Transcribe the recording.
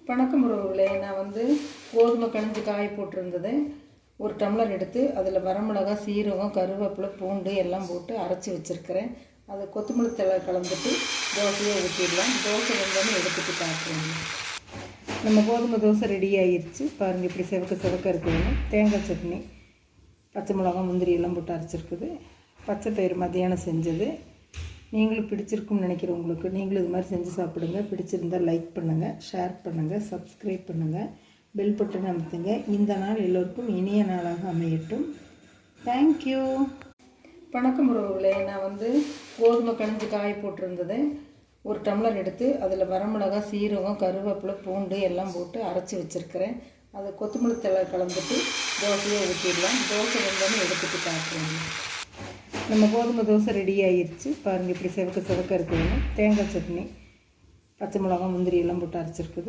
வணக்கம் உறவுகளே, நான் கோதுமை கணிஞ்சு காய போட்டிருந்தது ஒரு டம்ளர் எடுத்து அதில் வரமிளகா, சீரகம், கருவேப்பிலை, பூண்டு எல்லாம் போட்டு அரைச்சி வச்சுருக்கிறேன். அதை கொத்தமல்லி தழை கலந்துட்டு தோசையை ஊற்றிடலாம். தோசை வெந்தோன்னு எடுத்துகிட்டு காட்டுறேன். நம்ம கோதுமை தோசை ரெடி ஆகிடுச்சு. பாருங்கள், இப்படி செவக்க இருக்குதுன்னு. தேங்காய் சட்னி, பச்சை மிளகா, முந்திரி எல்லாம் போட்டு அரைச்சிருக்குது. பச்சை பயிறு மத்தியானம் செஞ்சது. நீங்களும் பிடிச்சிருக்குன்னு நினைக்கிறேன். உங்களுக்கு நீங்களும் இது மாதிரி செஞ்சு சாப்பிடுங்க. பிடிச்சிருந்தால் லைக் பண்ணுங்கள், ஷேர் பண்ணுங்கள், சப்ஸ்கிரைப் பண்ணுங்கள், பெல் பட்டன் அமுத்துங்க. இந்த நாள் எல்லோருக்கும் இனிய நாளாக அமையட்டும். தேங்க்யூ. வணக்கம் உறவுகளே, நான் கோதுமை கணிஞ்சு காய போட்டிருந்தது ஒரு டம்ளர் எடுத்து அதில் வரமிளகா, சீரகம், கருவேப்பிலை, பூண்டு எல்லாம் போட்டு அரைச்சி வச்சுருக்கிறேன். அதை கொத்தமல்லி தழை கலந்துட்டு தோசையை ஊற்றிடலாம். தோசை வெந்தோன்னு எடுத்துகிட்டு காட்டுறேன். நம்ம கோதுமை தோசை ரெடி ஆகிடுச்சு. பாருங்கள், இப்படி செவக்க இருக்குதுன்னு. தேங்காய் சட்னி, பச்சை மிளகா, முந்திரி எல்லாம் போட்டு அரைச்சிருக்குது.